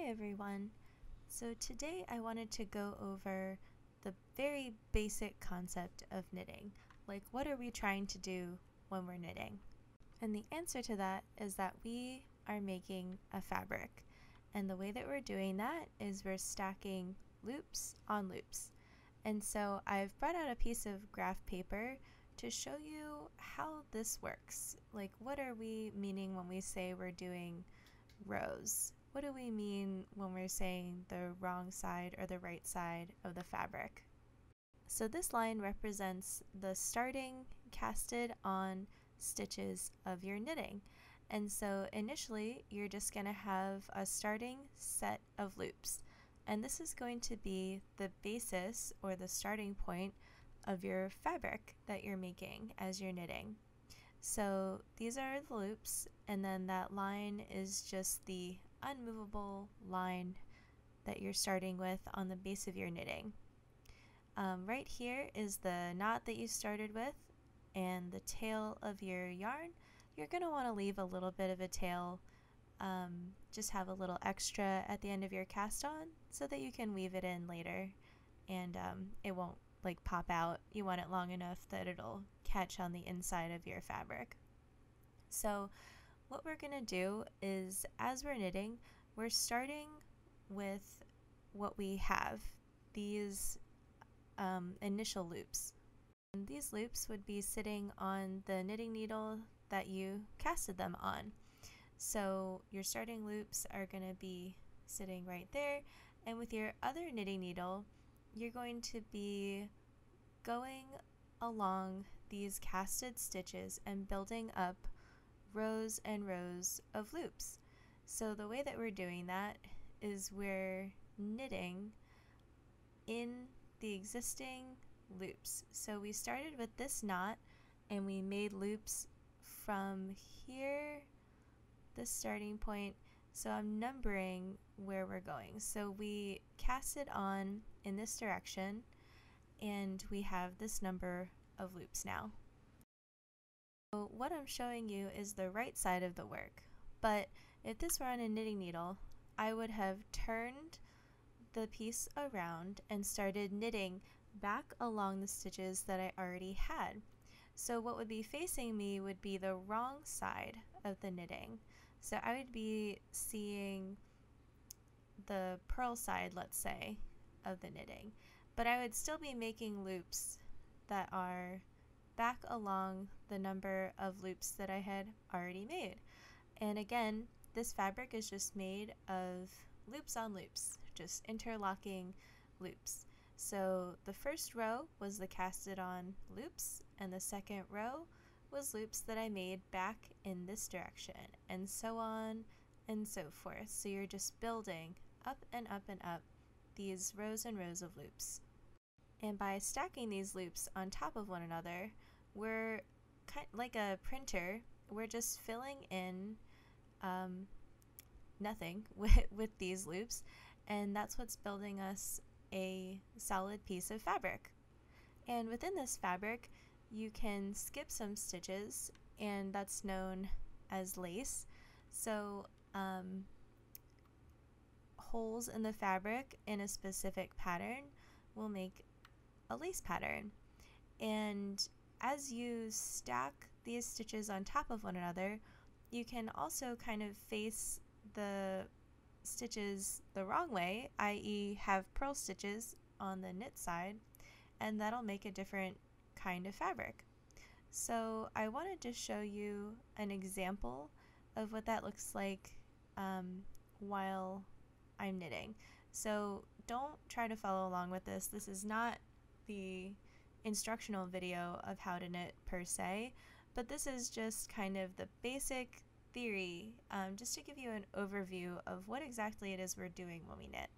everyone. So today I wanted to go over the very basic concept of knitting. Like, what are we trying to do when we're knitting? And the answer to that is that we are making a fabric. And the way that we're doing that is we're stacking loops on loops. And so I've brought out a piece of graph paper to show you how this works. Like, what are we meaning when we say we're doing rows? What do we mean when we're saying the wrong side or the right side of the fabric? So this line represents the starting casted on stitches of your knitting. And so initially you're just going to have a starting set of loops. And this is going to be the basis or the starting point of your fabric that you're making as you're knitting. So these are the loops, and then that line is just the unmovable line that you're starting with on the base of your knitting. Right here is the knot that you started with and the tail of your yarn. You're going to want to leave a little bit of a tail, just have a little extra at the end of your cast on so that you can weave it in later and it won't like pop out. You want it long enough that it'll catch on the inside of your fabric. So what we're going to do is, as we're knitting, we're starting with what we have, these initial loops. And these loops would be sitting on the knitting needle that you casted them on. So your starting loops are going to be sitting right there, and with your other knitting needle you're going to be going along these casted stitches and building up rows and rows of loops. So the way that we're doing that is we're knitting in the existing loops. So we started with this knot and we made loops from here, this starting point. So I'm numbering where we're going. So we cast it on in this direction and we have this number of loops now. So what I'm showing you is the right side of the work, but if this were on a knitting needle, I would have turned the piece around and started knitting back along the stitches that I already had. So what would be facing me would be the wrong side of the knitting. So I would be seeing the purl side, let's say, of the knitting, but I would still be making loops that are back along the number of loops that I had already made. And again, this fabric is just made of loops on loops, just interlocking loops. So the first row was the casted on loops, and the second row was loops that I made back in this direction, and so on and so forth. So you're just building up and up and up these rows and rows of loops. And by stacking these loops on top of one another, we're kind of like a printer. We're just filling in nothing with these loops, and that's what's building us a solid piece of fabric. And within this fabric you can skip some stitches, and that's known as lace. So holes in the fabric in a specific pattern will make a lace pattern. And as you stack these stitches on top of one another, you can also kind of face the stitches the wrong way, i.e. have purl stitches on the knit side, and that'll make a different kind of fabric. So I wanted to show you an example of what that looks like while I'm knitting. So don't try to follow along with this. This is not the instructional video of how to knit per se, but this is just kind of the basic theory, just to give you an overview of what exactly it is we're doing when we knit.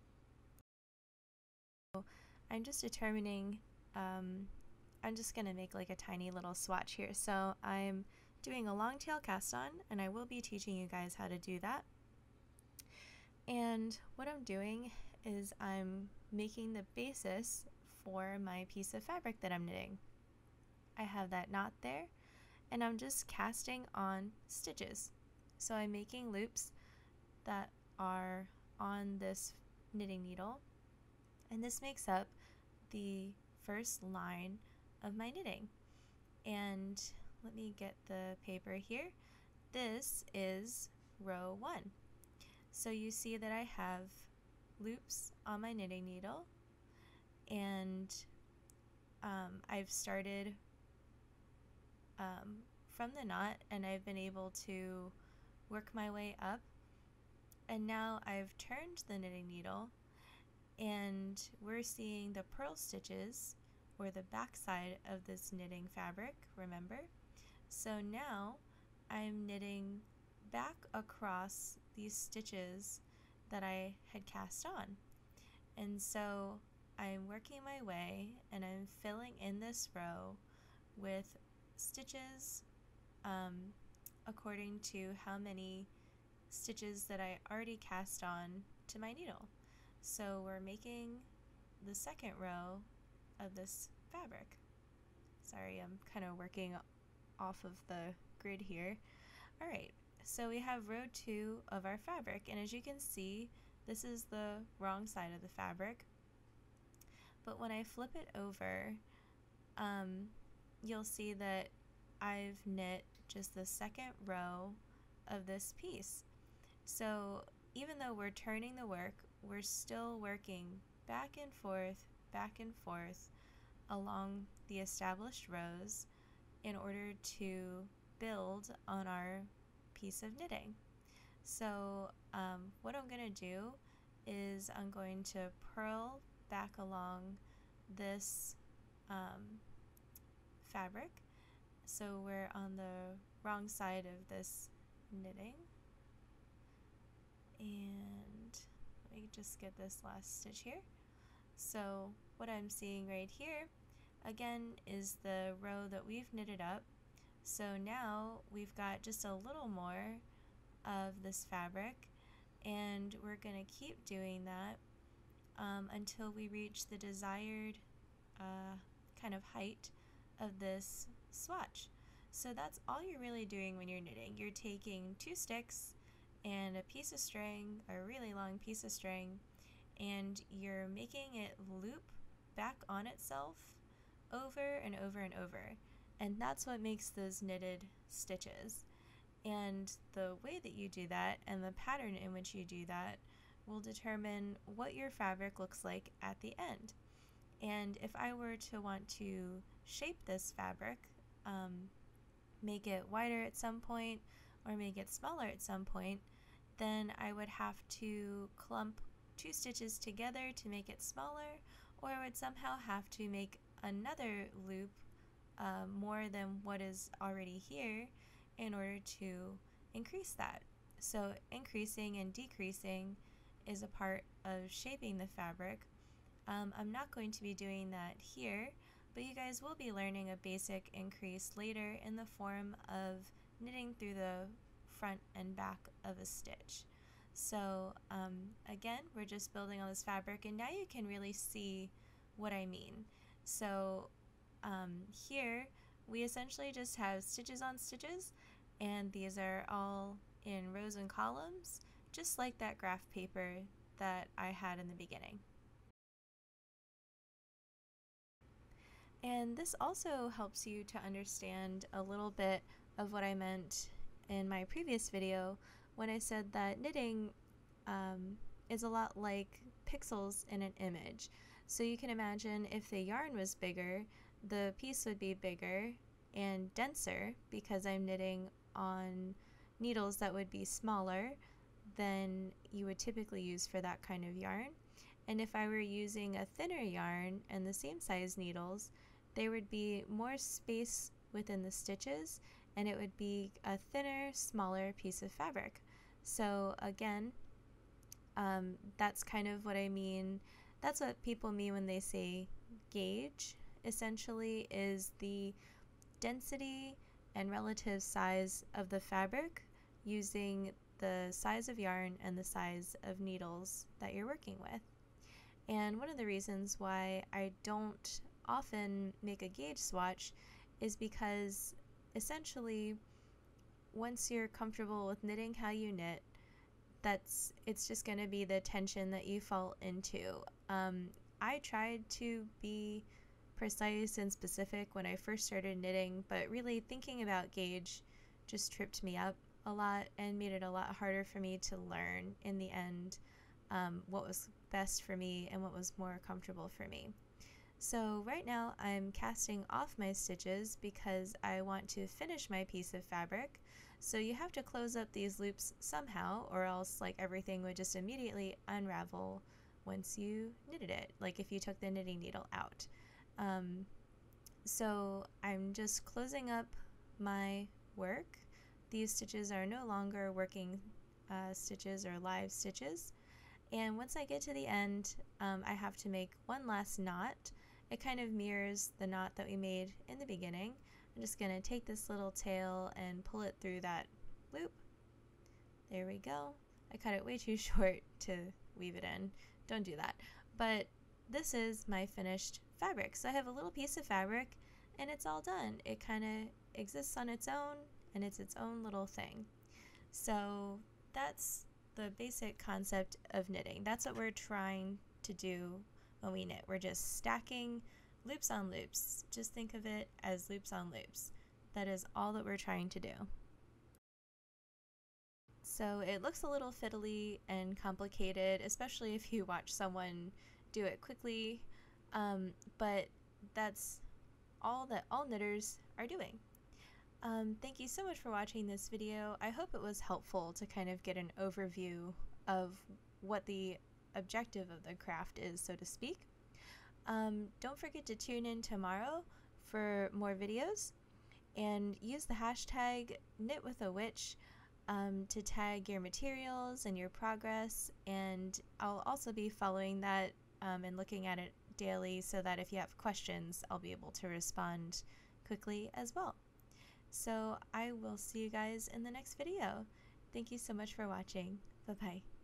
So I'm just determining, I'm just going to make like a tiny little swatch here. So I'm doing a long tail cast on, and I will be teaching you guys how to do that. And what I'm doing is I'm making the basis for my piece of fabric that I'm knitting. I have that knot there, and I'm just casting on stitches. So I'm making loops that are on this knitting needle, and this makes up the first line of my knitting. And let me get the paper here. This is row 1. So you see that I have loops on my knitting needle, and I've started from the knot, and I've been able to work my way up, and now I've turned the knitting needle, and we're seeing the purl stitches, or the back side of this knitting fabric, remember? So now I'm knitting back across these stitches that I had cast on. And so I'm working my way, and I'm filling in this row with stitches according to how many stitches that I already cast on to my needle. So we're making the second row of this fabric. Sorry, I'm kind of working off of the grid here. Alright, so we have row 2 of our fabric, and as you can see, this is the wrong side of the fabric. But when I flip it over, you'll see that I've knit just the second row of this piece. So even though we're turning the work, we're still working back and forth along the established rows in order to build on our piece of knitting. So what I'm going to do is I'm going to purl back along this fabric. So we're on the wrong side of this knitting, and let me just get this last stitch here. So what I'm seeing right here again is the row that we've knitted up. So now we've got just a little more of this fabric, and we're going to keep doing that until we reach the desired kind of height of this swatch. So that's all you're really doing when you're knitting. You're taking 2 sticks and a piece of string, a really long piece of string, and you're making it loop back on itself over and over and over. And that's what makes those knitted stitches. And the way that you do that and the pattern in which you do that will determine what your fabric looks like at the end. And if I were to want to shape this fabric, make it wider at some point or make it smaller at some point, then I would have to clump 2 stitches together to make it smaller, or I would somehow have to make another loop more than what is already here in order to increase that. So increasing and decreasing is a part of shaping the fabric. I'm not going to be doing that here, but you guys will be learning a basic increase later in the form of knitting through the front and back of a stitch. So again, we're just building on this fabric, and now you can really see what I mean. So here we essentially just have stitches on stitches, and these are all in rows and columns, just like that graph paper that I had in the beginning. And this also helps you to understand a little bit of what I meant in my previous video when I said that knitting is a lot like pixels in an image. So you can imagine if the yarn was bigger, the piece would be bigger and denser because I'm knitting on needles that would be smaller than you would typically use for that kind of yarn. And if I were using a thinner yarn and the same size needles, there would be more space within the stitches, and it would be a thinner, smaller piece of fabric. So again, that's kind of what I mean. That's what people mean when they say gauge, essentially, is the density and relative size of the fabric using the size of yarn and the size of needles that you're working with. And one of the reasons why I don't often make a gauge swatch is because essentially once you're comfortable with knitting how you knit, it's just going to be the tension that you fall into. I tried to be precise and specific when I first started knitting, but really thinking about gauge just tripped me up a lot and made it a lot harder for me to learn in the end what was best for me and what was more comfortable for me. So right now I'm casting off my stitches because I want to finish my piece of fabric. So you have to close up these loops somehow, or else like everything would just immediately unravel once you knitted it, like if you took the knitting needle out. So I'm just closing up my work. These stitches are no longer working stitches or live stitches. And once I get to the end, I have to make one last knot. It kind of mirrors the knot that we made in the beginning. I'm just going to take this little tail and pull it through that loop. There we go. I cut it way too short to weave it in. Don't do that. But this is my finished fabric. So I have a little piece of fabric and it's all done. It kind of exists on its own and it's its own little thing. So that's the basic concept of knitting. That's what we're trying to do when we knit. We're just stacking loops on loops. Just think of it as loops on loops. That is all that we're trying to do. So it looks a little fiddly and complicated, especially if you watch someone do it quickly, but that's all that all knitters are doing. Thank you so much for watching this video. I hope it was helpful to kind of get an overview of what the objective of the craft is, so to speak. Don't forget to tune in tomorrow for more videos, and use the hashtag knitwithawitch to tag your materials and your progress, and I'll also be following that and looking at it daily so that if you have questions, I'll be able to respond quickly as well. So I will see you guys in the next video. Thank you so much for watching. Bye-bye.